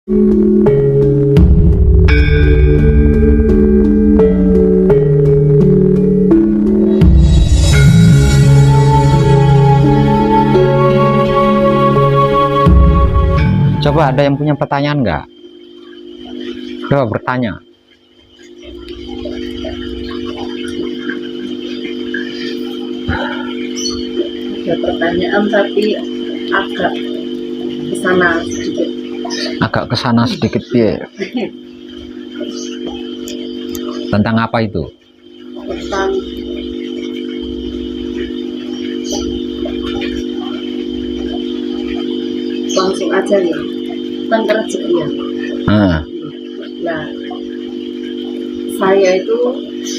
Coba ada yang punya pertanyaan nggak? Coba bertanya. Ada pertanyaan tapi agak kesana sedikit. Agak kesana sedikit ya. Tentang apa itu? Tentang langsung aja ya tentang rezeki ya. Nah, saya itu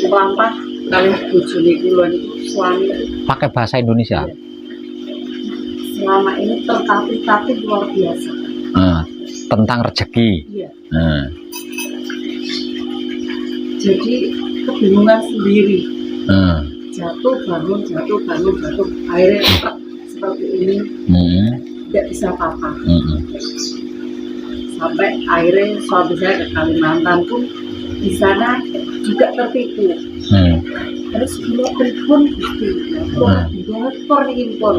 melampah kali bojone kula itu suami Pakai bahasa Indonesia. selama ini tertatih-tatih luar biasa. Tentang rezeki. Iya. Jadi kebingungan sendiri. Jatuh bangun, akhirnya seperti ini. Tidak bisa apa-apa. Sampai akhirnya suami saya ke Kalimantan pun di sana juga tertipu. Terus dia telepon Gusti, impor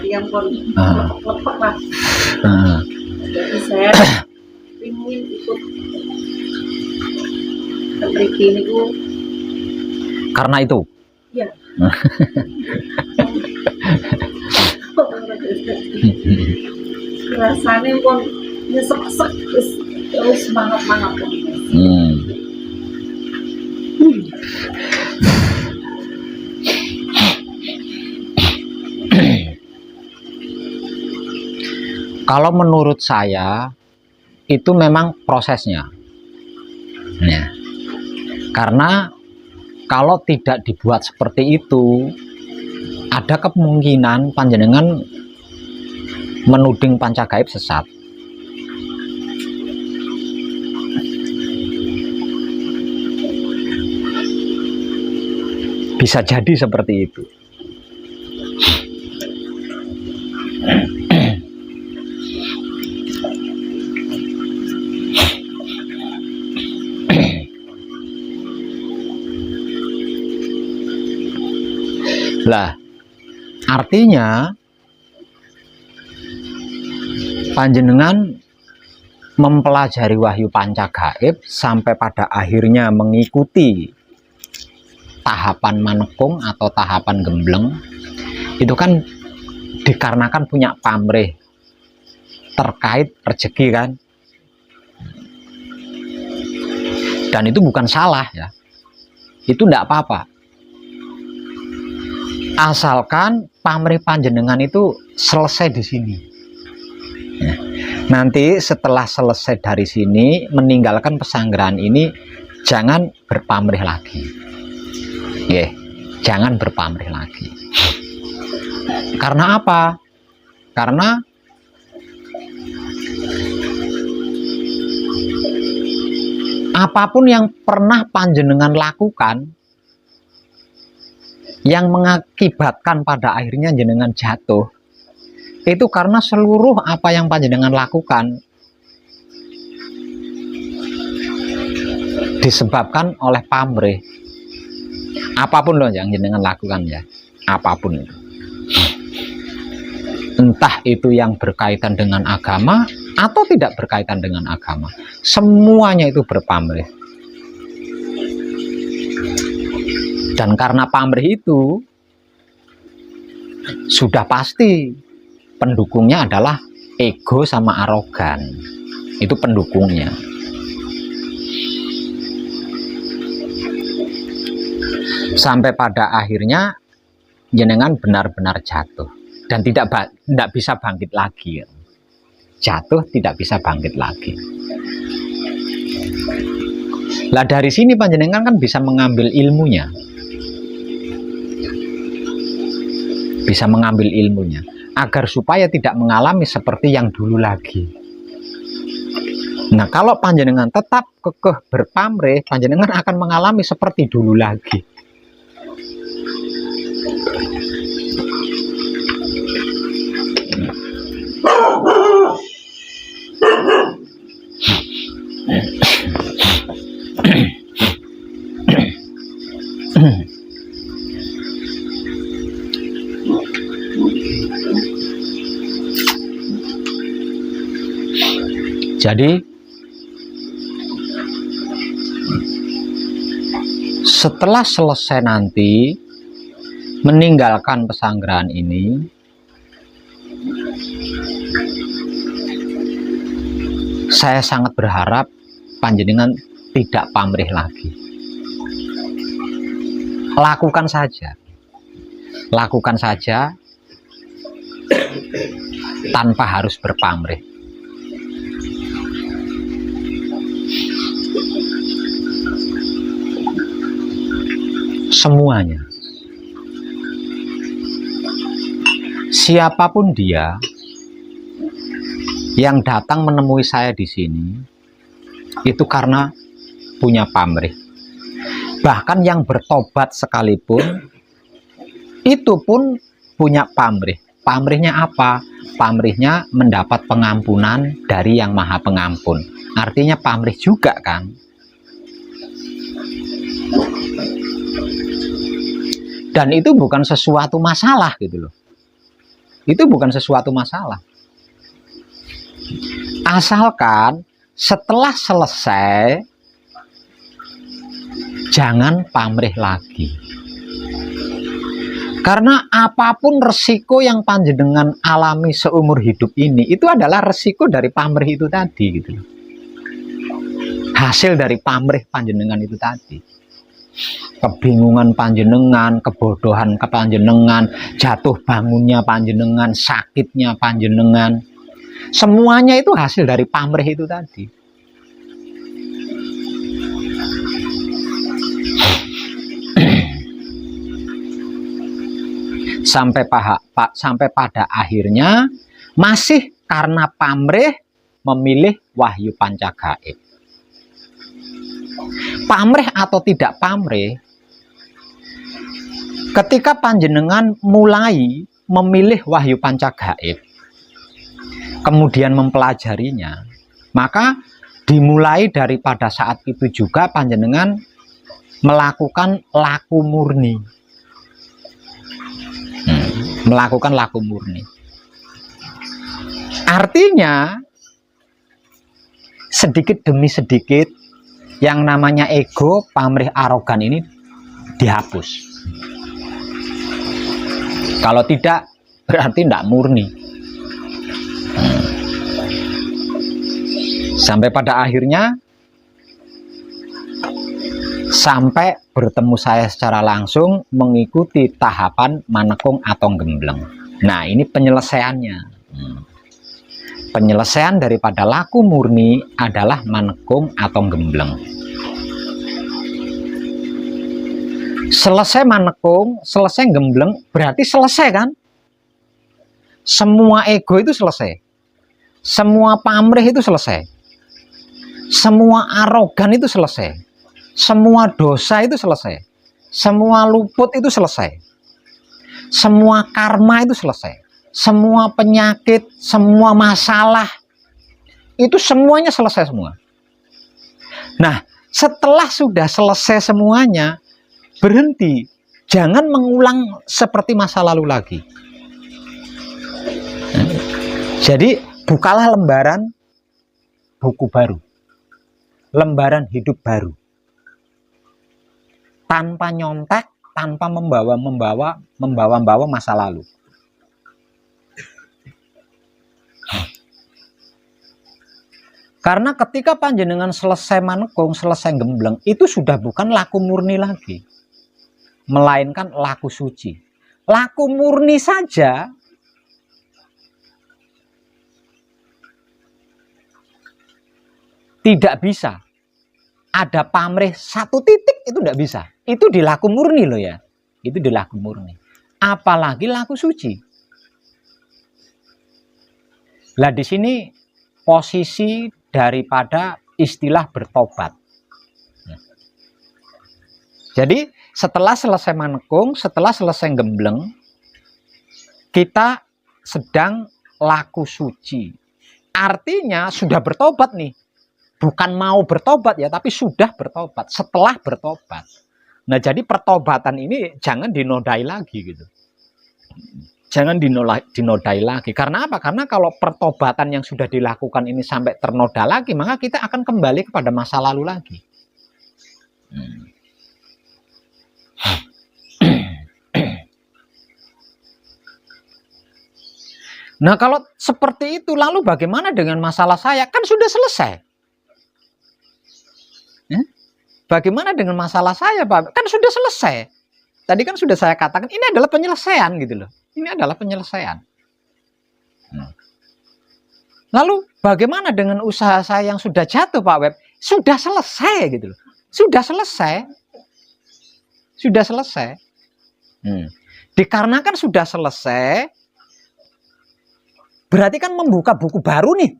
yang lepek lah. Jadi saya ingin ikut peneliti ini Karena itu. ya. Rasanya pun nyesek-sek terus semangat pun. Kalau menurut saya itu memang prosesnya ya. Karena kalau tidak dibuat seperti itu, ada kemungkinan panjenengan menuding pancagaib sesat. Bisa jadi seperti itu. Lah, artinya panjenengan mempelajari wahyu pancagaib sampai pada akhirnya mengikuti tahapan manekung atau tahapan gembleng, itu kan dikarenakan punya pamrih terkait rezeki kan, dan itu bukan salah ya, itu tidak apa-apa, asalkan pamrih panjenengan itu selesai di sini ya. Nanti setelah selesai dari sini, meninggalkan pesanggrahan ini, jangan berpamrih lagi ya, jangan berpamrih lagi. Karena apa? Karena apapun yang pernah panjenengan lakukan yang mengakibatkan pada akhirnya jenengan jatuh, itu karena seluruh apa yang panjenengan lakukan disebabkan oleh pamrih. Apapun loh yang jenengan lakukan ya, apapun itu, entah itu yang berkaitan dengan agama atau tidak berkaitan dengan agama, semuanya itu berpamrih. Dan karena pamrih itu sudah pasti pendukungnya adalah ego sama arogan, itu pendukungnya. Sampai pada akhirnya jenengan benar-benar jatuh dan tidak bisa bangkit lagi. Jatuh tidak bisa bangkit lagi. Lah dari sini panjenengan kan bisa mengambil ilmunya. Bisa mengambil ilmunya agar supaya tidak mengalami seperti yang dulu lagi. Nah, kalau panjenengan tetap kekeh berpamrih, panjenengan akan mengalami seperti dulu lagi. Jadi setelah selesai nanti meninggalkan pesanggrahan ini, saya sangat berharap panjenengan tidak pamrih lagi. Lakukan saja tanpa harus berpamrih. Semuanya, siapapun dia yang datang menemui saya di sini itu karena punya pamrih. Bahkan yang bertobat sekalipun itu pun punya pamrih. Pamrihnya apa? Pamrihnya mendapat pengampunan dari Yang Maha Pengampun. Artinya pamrih juga kan. Dan itu bukan sesuatu masalah gitu loh. Itu bukan sesuatu masalah. Asalkan setelah selesai jangan pamrih lagi. Karena apapun resiko yang panjenengan alami seumur hidup ini, itu adalah resiko dari pamrih itu tadi gitu loh. Hasil dari pamrih panjenengan itu tadi. Kebingungan panjenengan, kebodohan panjenengan, jatuh bangunnya panjenengan, sakitnya panjenengan, semuanya itu hasil dari pamrih itu tadi. Sampai pada akhirnya masih karena pamrih memilih wahyu pancagaib. Pamrih atau tidak pamrih, ketika panjenengan mulai memilih wahyu pancagaib, kemudian mempelajarinya, maka dimulai daripada saat itu juga panjenengan melakukan laku murni. Melakukan laku murni. Artinya sedikit demi sedikit yang namanya ego, pamrih, arogan ini dihapus. Kalau tidak, berarti tidak murni. Sampai pada akhirnya, sampai bertemu saya secara langsung mengikuti tahapan manekung atau gembleng. Nah, ini penyelesaiannya. Penyelesaian daripada laku murni adalah manekung atau gembleng. Selesai manekung, selesai gembleng, berarti selesai kan? Semua ego itu selesai. Semua pamrih itu selesai. Semua arogan itu selesai. Semua dosa itu selesai. Semua luput itu selesai. Semua karma itu selesai. Semua penyakit, semua masalah, itu semuanya selesai semua. Nah, setelah sudah selesai semuanya, berhenti. Jangan mengulang seperti masa lalu lagi. Jadi, bukalah lembaran buku baru. Lembaran hidup baru. Tanpa nyontek, tanpa membawa masa lalu. Karena ketika panjenengan selesai manekung, selesai gembleng, itu sudah bukan laku murni lagi, melainkan laku suci. Laku murni saja tidak bisa. Ada pamrih satu titik itu tidak bisa. Itu di laku murni loh ya. Itu di laku murni. Apalagi laku suci. Lah di sini posisi daripada istilah bertobat. Jadi setelah selesai manekung, setelah selesai gembleng, kita sedang laku suci. Artinya sudah bertobat nih. Bukan mau bertobat ya, tapi sudah bertobat, setelah bertobat. Nah, jadi pertobatan ini jangan dinodai lagi gitu. Jangan dinodai lagi. Karena apa? Karena kalau pertobatan yang sudah dilakukan ini sampai ternoda lagi, maka kita akan kembali kepada masa lalu lagi. Nah, kalau seperti itu, lalu bagaimana dengan masalah saya? Kan sudah selesai. Bagaimana dengan masalah saya, Pak? Kan sudah selesai. Tadi kan sudah saya katakan, ini adalah penyelesaian gitu loh. Ini adalah penyelesaian. Lalu bagaimana dengan usaha saya yang sudah jatuh, Pak Web? Sudah selesai gitu loh. Sudah selesai. Sudah selesai. Dikarenakan sudah selesai, berarti kan membuka buku baru nih.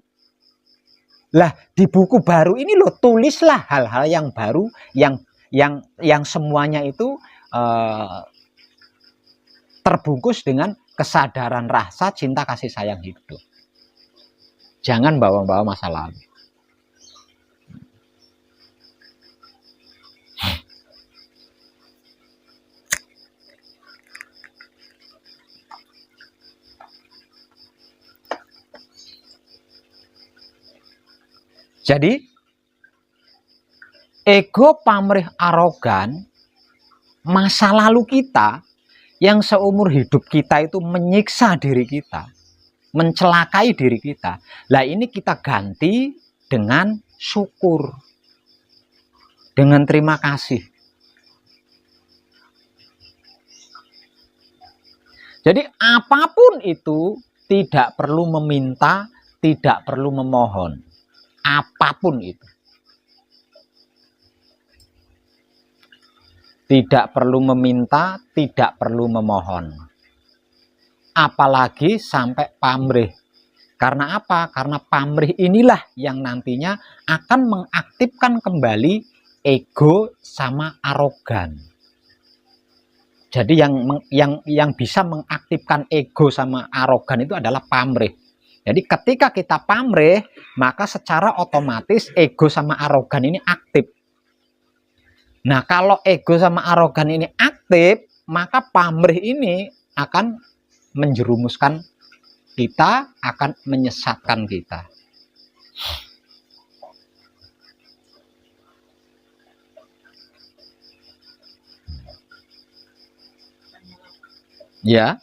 Lah, di buku baru ini loh, tulislah hal-hal yang baru, yang semuanya itu terbungkus dengan kesadaran rasa cinta kasih sayang hidup. Jangan bawa-bawa masa lalu. Jadi, ego, pamrih, arogan, masa lalu kita yang seumur hidup kita itu menyiksa diri kita, mencelakai diri kita. Lah ini kita ganti dengan syukur, dengan terima kasih. Jadi apapun itu tidak perlu meminta, tidak perlu memohon. Apapun itu. Tidak perlu meminta, tidak perlu memohon. Apalagi sampai pamrih. Karena apa? Karena pamrih inilah yang nantinya akan mengaktifkan kembali ego sama arogan. Jadi yang bisa mengaktifkan ego sama arogan itu adalah pamrih. Jadi ketika kita pamrih, maka secara otomatis ego sama arogan ini aktif. Nah, kalau ego sama arogan ini aktif, maka pamrih ini akan menjerumuskan kita, akan menyesatkan kita. Ya.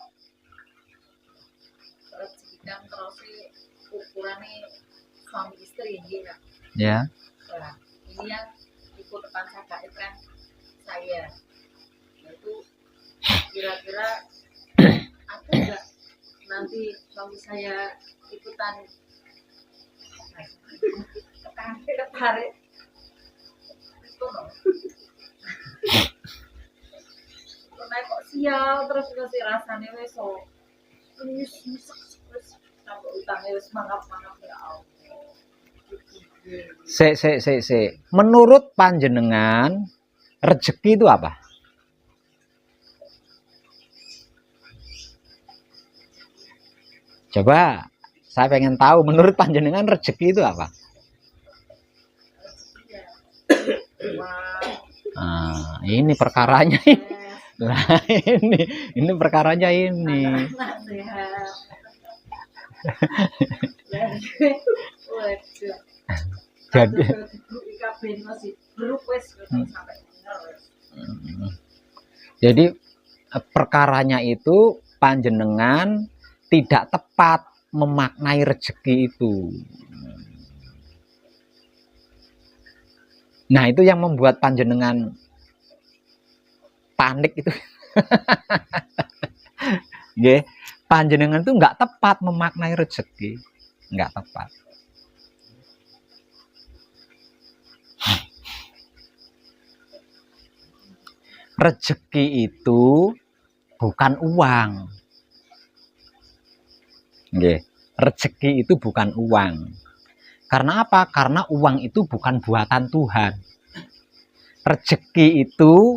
Suami istri ini ya. Ya. Nah, ini yang ikut depan saya kan saya. Itu kira-kira ada nggak nanti suami saya ikutan ketarik itu loh. Naik kok sial terus ngasih rasanya besok. Terus sampai utangnya semangat ya Allah. Menurut panjenengan, rezeki itu apa? Coba, saya pengen tahu menurut panjenengan rezeki itu apa? Nah, ini perkaranya. Nah, ini perkaranya ini. Jadi perkaranya itu panjenengan tidak tepat memaknai rezeki itu. Nah, itu yang membuat panjenengan panik itu. Nggih, panjenengan itu nggak tepat memaknai rezeki, nggak tepat. Rezeki itu bukan uang. Nggih, rezeki itu bukan uang. Karena apa? Karena uang itu bukan buatan Tuhan. Rezeki itu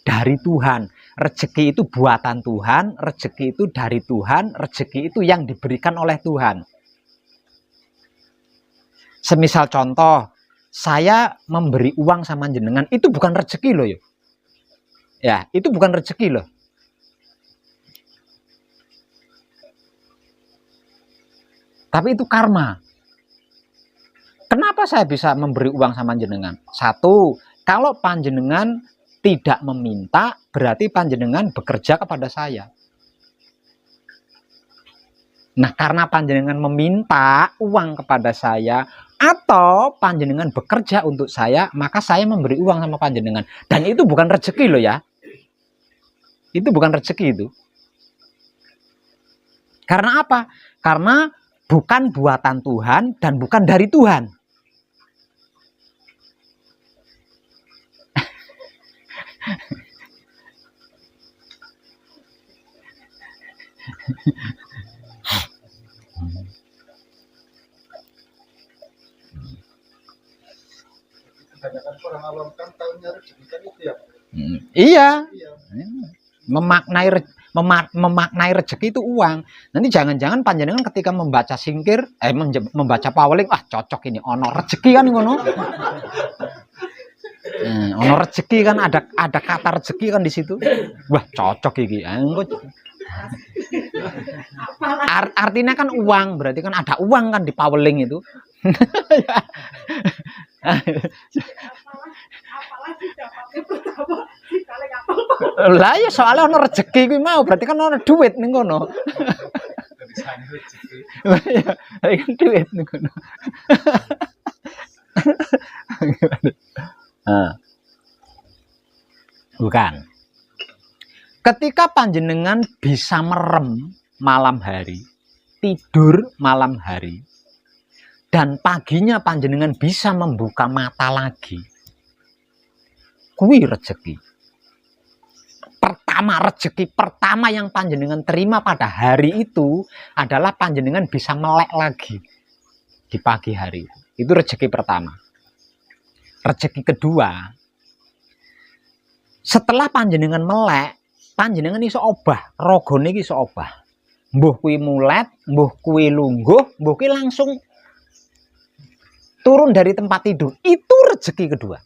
dari Tuhan. Rezeki itu buatan Tuhan, rezeki itu dari Tuhan, rezeki itu yang diberikan oleh Tuhan. Semisal contoh, saya memberi uang sama jenengan, itu bukan rezeki loh ya. Ya, itu bukan rezeki loh. Tapi itu karma. Kenapa saya bisa memberi uang sama panjenengan? Satu, kalau panjenengan tidak meminta, berarti panjenengan bekerja kepada saya. Nah, karena panjenengan meminta uang kepada saya, atau panjenengan bekerja untuk saya, maka saya memberi uang sama panjenengan. Dan itu bukan rezeki loh ya. Itu bukan rezeki itu. Karena apa? Karena bukan buatan Tuhan dan bukan dari Tuhan. Kebanyakan orang awam kan tahunya rezeki kan itu ya. Iya. Iya. Memaknai rezeki itu uang. Nanti jangan-jangan panjenengan ketika membaca singkir, membaca paweling, cocok ini ono rezeki kan ngono. Ono rezeki kan, ada kata rezeki kan di situ. Wah, cocok iki. Artinya kan uang, berarti kan ada uang kan di paweling itu. Apalagi dapatnya pertama dikali kapal. Lah ya soalnya ono rezeki kuwi mau, berarti kan ono duit ning kono. Ya, kan duit ning kono. Bukan. Ketika panjenengan bisa merem malam hari, tidur malam hari, dan paginya panjenengan bisa membuka mata lagi, kuwi rezeki. Rezeki pertama yang panjenengan terima pada hari itu adalah panjenengan bisa melek lagi di pagi hari. Itu rezeki pertama. Rezeki kedua, setelah panjenengan melek, panjenengan iso obah, rogone iso obah. Mbuh kuwi mulet, mbuh kuwi lungguh, mbuh kuwi langsung turun dari tempat tidur. Itu rezeki kedua.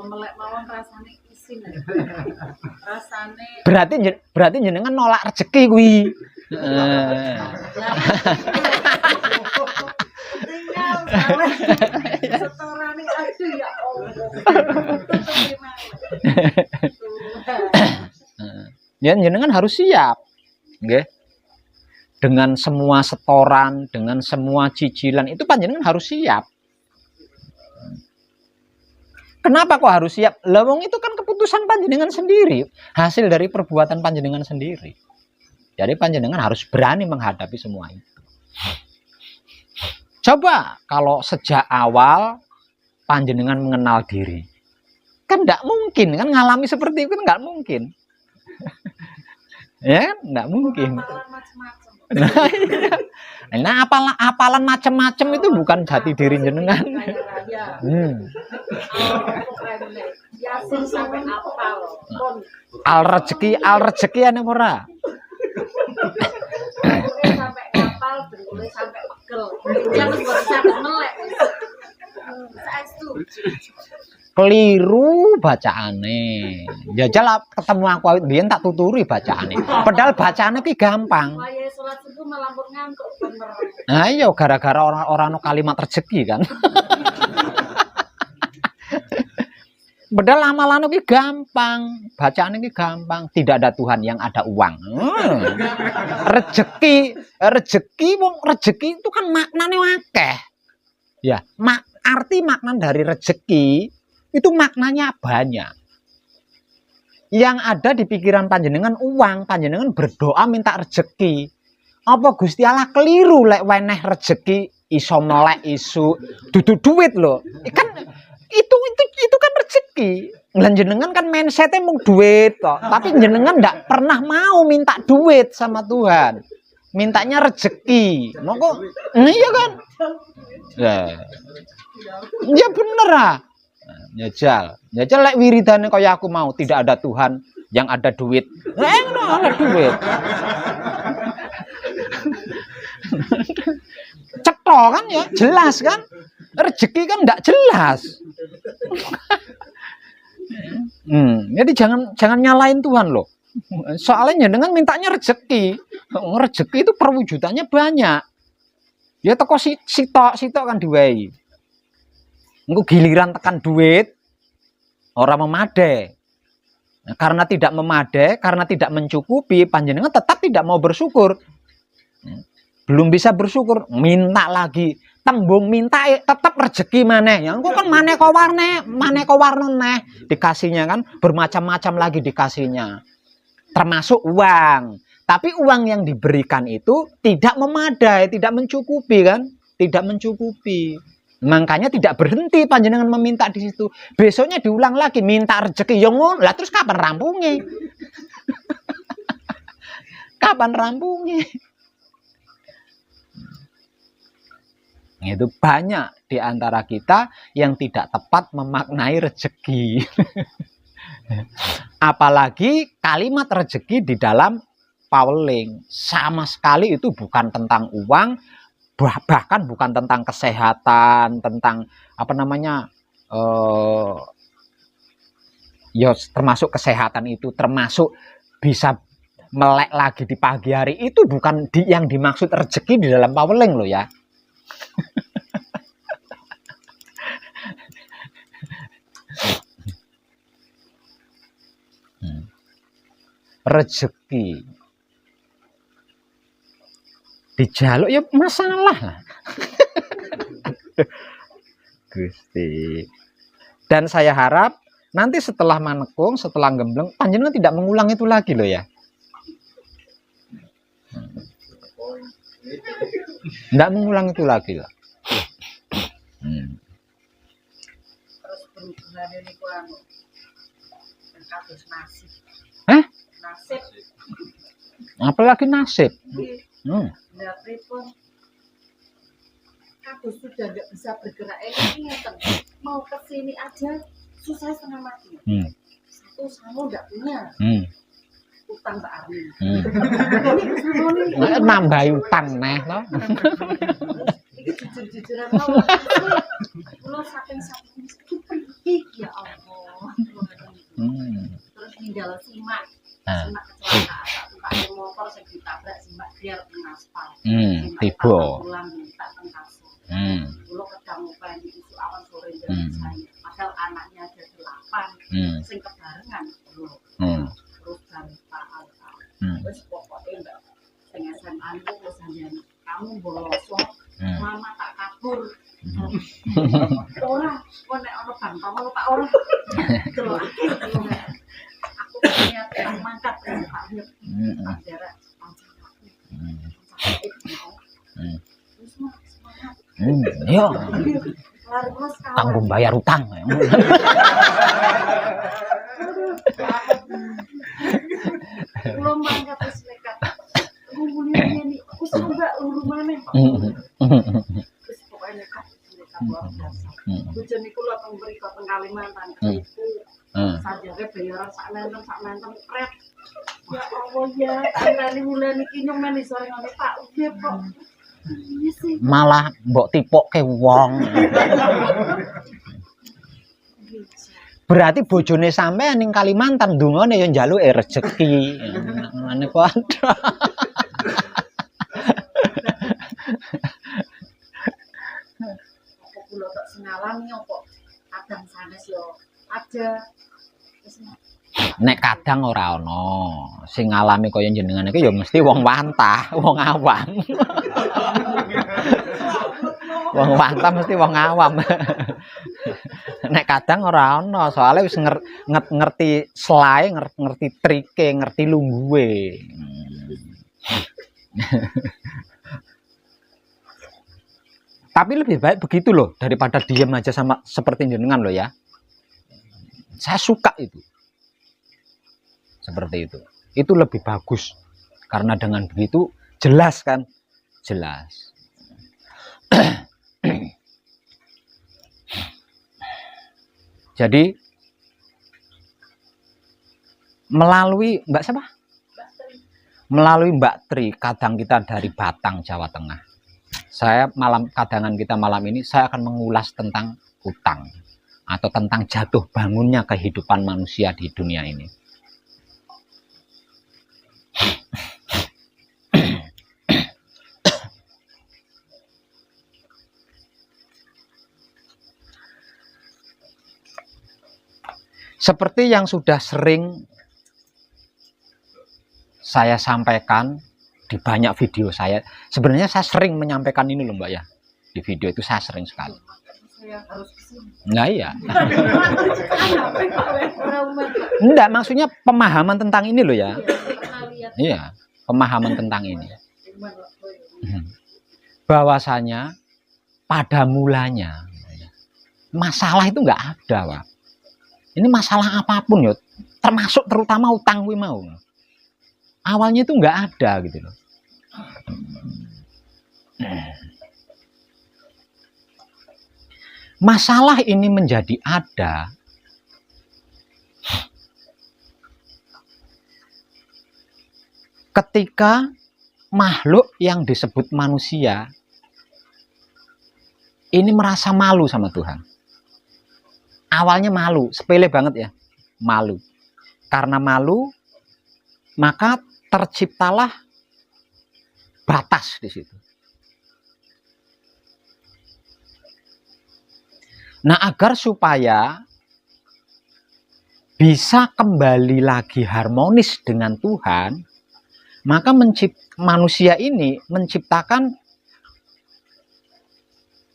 Melek mawon rasane isin. Rasane Berarti jenengan nolak rezeki kuwi. tinggal setorane aduh ya Allah. Ya jenengan harus siap. Nggih. Dengan semua setoran, dengan semua cicilan itu panjenengan harus siap. Kenapa kok harus siap? Lah wong itu kan keputusan panjenengan sendiri, hasil dari perbuatan panjenengan sendiri. Jadi panjenengan harus berani menghadapi semua itu. Coba kalau sejak awal panjenengan mengenal diri. Kan enggak mungkin, kan ngalami seperti itu kan enggak mungkin. Ya, enggak mungkin. Nah, apalan macam-macam itu bukan jati diri jenengan. Yasin sampai apal. Al rezeki ane ora. Sampai kapal, berkulit sampai pegel. Jangan buat sampai melek. Saestu. Keliru bacaane. Jajal ketemu aku biyen tak tuturi bacaane. Padahal bacaane ki gampang. Waya salat subuh melampur ngantuk bener. Nah, iya gara-gara orang kalimat rezeki kan. Padahal amalan ki gampang, bacaan ki gampang. Tidak ada Tuhan yang ada uang. Rezeki wong rezeki itu kan maknane akeh. Ya, arti makna dari rezeki itu maknanya banyak. Yang ada di pikiran panjenengan uang, panjenengan berdoa minta rezeki. Apa Gusti Allah keliru lek weneh rezeki iso melek isu dudu duit loh. Kan itu kan rezeki. Lan jenengan kan mindsetnya mung duit toh. Tapi jenengan ndak pernah mau minta duit sama Tuhan. Mintanya rezeki. Monggo iya kan? Ya bener ah. Nyajal lek wiridane kaya aku mau, tidak ada Tuhan, yang ada duit. Ngono ada duit. Cetha kan ya, jelas kan? Rezeki kan ndak jelas. Jadi jangan nyalain Tuhan loh. Soalnya dengan mintanya rezeki. Rezeki itu perwujudannya banyak. Ya toko sitok kan diwehi. Engko giliran tekan duit orang memadai. Nah, karena tidak memadai, karena tidak mencukupi, panjenengan tetap tidak mau bersyukur. Belum bisa bersyukur, minta lagi. Tembung minta tetap rezeki maneh. Ya engko kan maneka warna neh dikasihnya kan bermacam-macam lagi dikasihnya. Termasuk uang. Tapi uang yang diberikan itu tidak memadai, tidak mencukupi kan? Tidak mencukupi. Makanya tidak berhenti panjenengan meminta di situ. Besoknya diulang lagi minta rezeki yang lah terus kapan rampungnya? Kapan rampungnya? Itu banyak di antara kita yang tidak tepat memaknai rezeki. Apalagi kalimat rezeki di dalam Pauling sama sekali itu bukan tentang uang, bahkan bukan tentang kesehatan, tentang apa namanya, ya termasuk kesehatan itu, termasuk bisa melek lagi di pagi hari itu bukan yang dimaksud rezeki di dalam Pauling loh ya. Rezeki dijaluk ya masalah. Gusti. Dan saya harap nanti setelah manekung, setelah gembleng, panjenengan tidak mengulang itu lagi loh ya. Tidak mengulang itu lagi loh. Terus berhubungan ini kurang kados nasib. Hah? Nasib. Apalagi nasib. Nah, pripun kados sudah nggak bisa bergerak ini mau ke sini aja susah setengah mati. Satu sama nggak punya utang Pak Armin. Nambah utang neh loh. Iki jujur-jujuran mau. Kula saking ya Allah. Terus ninggal simak. Simak kecelakaan tak tumpake motor sing ditabrak simak biar teng aspal. Tiba. Pulang minta teng kasur. Kula kedang ngopeni isu awan sore jam saya. Padahal anaknya ada 8 sing kebarengan lho. Terus jam tahal. Wis pokoke mbak sing SMA niku wis janjian kamu boloso. Mama tak kabur. Ora, kok nek ana bantalan tak ora. Delok aku niat tak mangkat Pak Yuk. Tak jarak pancen aku. Wis semangat. Yo. Lari mas kawan. Tanggung bayar utang. Belum mangkat wis nekat. Aku mulai ini, aku coba luru maneh Pak. Wis pokoke nekat luar biasa. Bojone kula teng mriko teng Kalimantan ketipu. Sajake bayaran sak nenten pret. Ya Allah ya, kali wulan iki nyomen iso ngene Pak. Nggih kok. Malah mbok tipokke wong. Berarti bojone sampean ning Kalimantan ndungane ya njaluke rezeki. Ngene kok. Apa kula tak sengalami apa kadang sanes yo ada. Nek kadang ora ana sing ngalami kaya jenengan iki ya mesti wong wantah, wong awam. Wong wantah mesti wong awam. Nek kadang ora ana, soalnya wis ngerti selae, ngerti trike, ngerti lungguhe. Tapi lebih baik begitu loh daripada diam aja sama seperti jenengan loh ya. Saya suka itu. Seperti itu. Itu lebih bagus. Karena dengan begitu jelas kan? Jelas. Jadi melalui Mbak siapa? Melalui Mbak Tri, kadang kita dari Batang, Jawa Tengah. Kadangan kita malam ini saya akan mengulas tentang utang. atau tentang jatuh bangunnya kehidupan manusia di dunia ini. Seperti yang sudah sering saya sampaikan di banyak video saya. Sebenarnya saya sering menyampaikan ini loh Mbak ya. Di video itu saya sering sekali. Saya harus kesini. Nah iya. Enggak, maksudnya pemahaman tentang ini loh ya. Iya, pemahaman tentang ini. Bahwasanya pada mulanya masalah itu enggak ada, Pak. Ini masalah apapun ya, termasuk terutama utang kuwi mau. Awalnya itu enggak ada gitu loh. Masalah ini menjadi ada ketika makhluk yang disebut manusia ini merasa malu sama Tuhan. Awalnya malu, sepele banget ya, malu. Karena malu, maka terciptalah batas di situ. Nah, agar supaya bisa kembali lagi harmonis dengan Tuhan, maka manusia ini menciptakan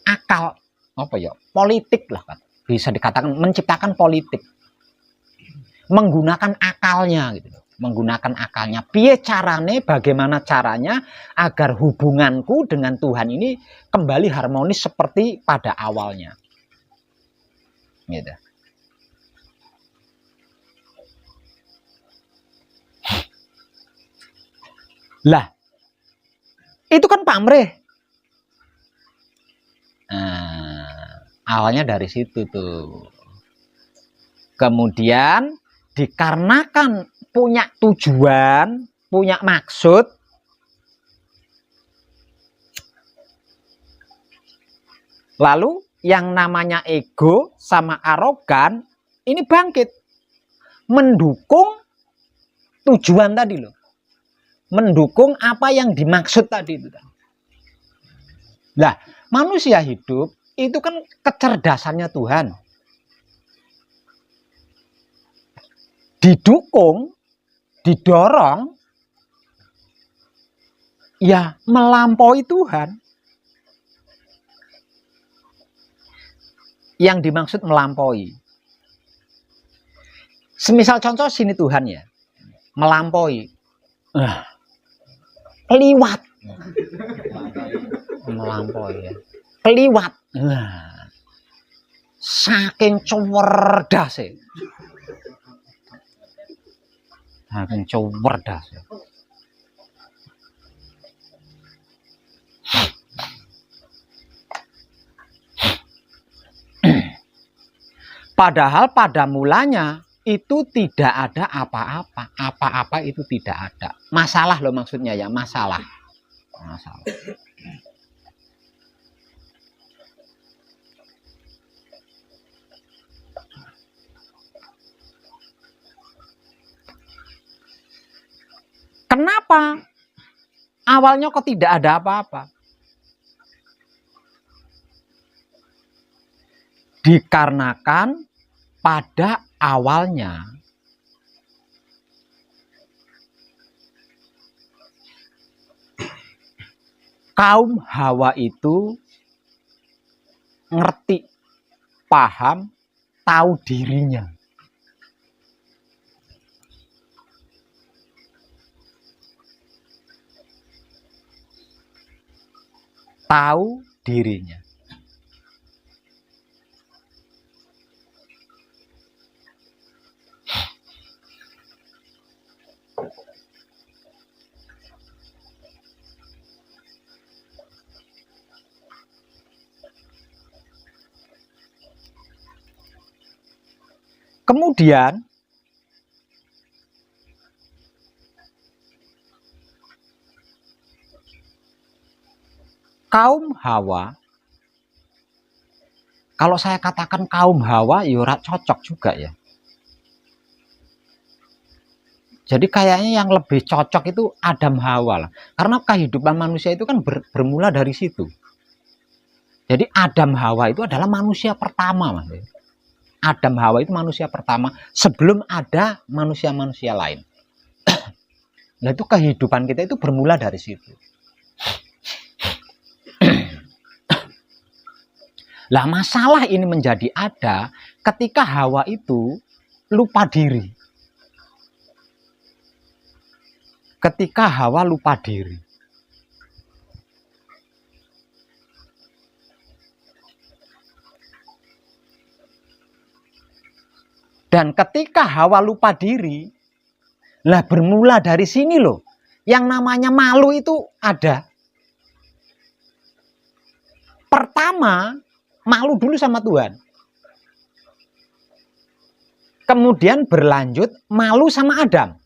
akal, apa ya, politik lah kan. Bisa dikatakan menciptakan politik. Menggunakan akalnya gitu. Menggunakan akalnya. Piye carane, bagaimana caranya agar hubunganku dengan Tuhan ini kembali harmonis seperti pada awalnya. Gitu. Lah, itu kan pamrih. Awalnya dari situ tuh. Kemudian dikarenakan punya tujuan, punya maksud, lalu yang namanya ego sama arogan ini bangkit mendukung tujuan tadi loh. Mendukung apa yang dimaksud tadi itu. Lah, manusia hidup itu kan kecerdasannya Tuhan. Didukung, didorong, ya melampaui Tuhan. Yang dimaksud melampaui. Semisal contoh sini Tuhan ya, melampaui. Keliwat. Melampaui ya. Keliwat. Saking cerdas ya. Saking cerdas ya. Padahal pada mulanya itu tidak ada apa-apa. Apa-apa itu tidak ada. Masalah loh maksudnya ya, masalah. Masalah. Kenapa awalnya kok tidak ada apa-apa? Dikarenakan pada awalnya kaum Hawa itu ngerti, paham, tahu dirinya. Tahu dirinya. Kemudian kaum Hawa Kalau saya katakan kaum Hawa, ya ora cocok juga ya. Jadi kayaknya yang lebih cocok itu Adam Hawa lah. Karena kehidupan manusia itu kan bermula dari situ. Jadi Adam Hawa itu adalah manusia pertama, Mas. Adam Hawa itu manusia pertama sebelum ada manusia-manusia lain. Nah, itu kehidupan kita itu bermula dari situ. Lah masalah ini menjadi ada ketika Hawa itu lupa diri. Ketika Hawa lupa diri. Dan ketika Hawa lupa diri, lah bermula dari sini loh. Yang namanya malu itu ada. Pertama, malu dulu sama Tuhan. Kemudian berlanjut malu sama Adam.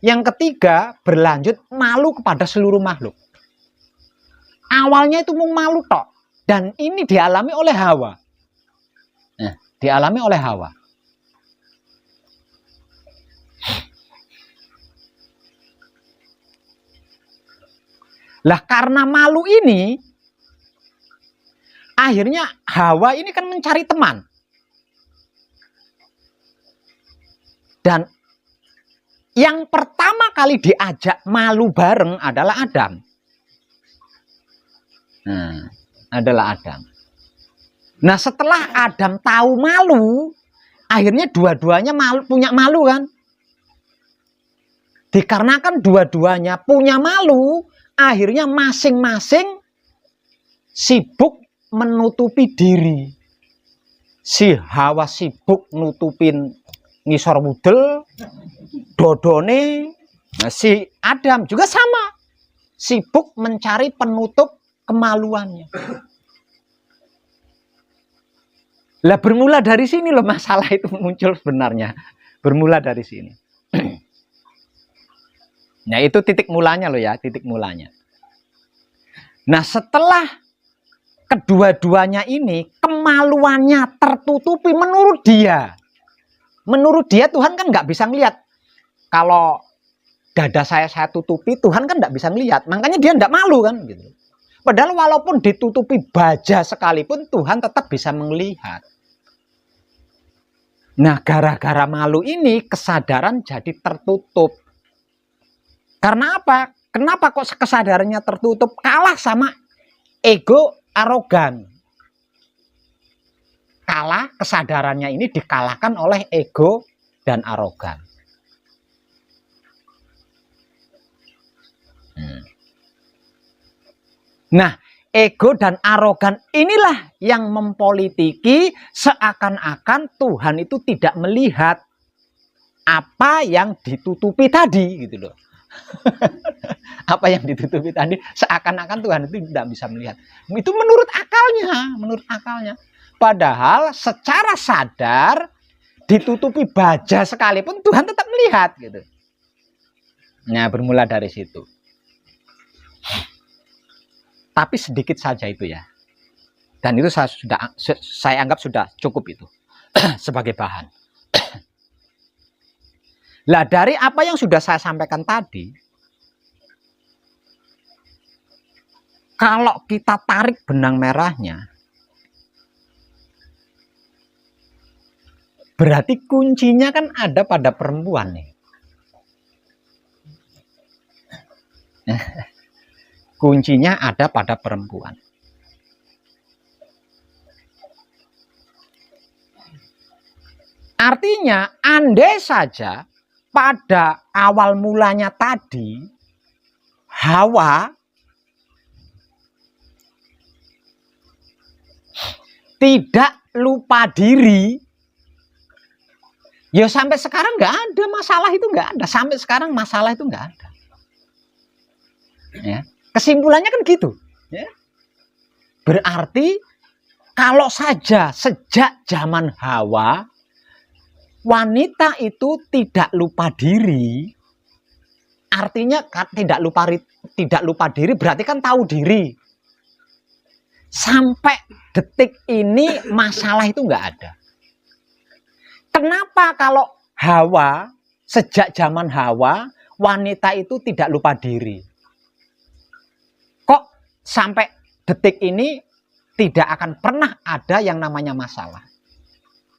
Yang ketiga berlanjut malu kepada seluruh makhluk. Awalnya itu mau malu tok. Dan ini dialami oleh Hawa. Nah, dialami oleh Hawa. Lah karena malu ini, akhirnya Hawa ini kan mencari teman. Dan yang pertama kali diajak malu bareng adalah Adam. Nah, adalah Adam. Nah, setelah Adam tahu malu, akhirnya dua-duanya punya malu kan? Dikarenakan dua-duanya punya malu, akhirnya masing-masing sibuk menutupi diri. Si Hawa sibuk nutupin ngisor wudel, dodone. Nah, si Adam juga sama, sibuk mencari penutup kemaluannya. Lah bermula dari sini loh masalah itu muncul sebenarnya. Bermula dari sini. Nah, itu titik mulanya loh ya, titik mulanya. Nah, setelah kedua-duanya ini kemaluannya tertutupi menurut dia. Menurut dia Tuhan kan nggak bisa ngelihat. Kalau dada saya tutupi, Tuhan kan nggak bisa ngelihat. Makanya dia nggak malu kan gitu. Padahal walaupun ditutupi baja sekalipun Tuhan tetap bisa melihat. Nah, gara-gara malu ini kesadaran jadi tertutup. Karena apa? Kenapa kok kesadarannya tertutup? Kalah sama ego arogan. Kalah, kesadarannya ini dikalahkan oleh ego dan arogan. Nah, ego dan arogan inilah yang mempolitiki seakan-akan Tuhan itu tidak melihat apa yang ditutupi tadi gitu loh. Apa yang ditutupi tadi seakan-akan Tuhan itu tidak bisa melihat. Itu menurut akalnya. Padahal secara sadar ditutupi baja sekalipun Tuhan tetap melihat gitu. Nah, bermula dari situ. Tapi sedikit saja itu ya. Dan itu saya anggap sudah cukup itu sebagai bahan. Lah dari apa yang sudah saya sampaikan tadi, kalau kita tarik benang merahnya, berarti kuncinya kan ada pada perempuan nih. Kuncinya ada pada perempuan. Artinya, andai saja pada awal mulanya tadi Hawa tidak lupa diri, ya sampai sekarang nggak ada masalah itu, nggak ada. Sampai sekarang masalah itu nggak ada. Ya. Kesimpulannya kan gitu. Ya. Berarti kalau saja sejak zaman Hawa wanita itu tidak lupa diri, artinya tidak lupa diri berarti kan tahu diri. sampai detik ini masalah itu nggak ada. Kenapa kalau Hawa, sejak zaman Hawa, wanita itu tidak lupa diri? Kok sampai detik ini tidak akan pernah ada yang namanya masalah?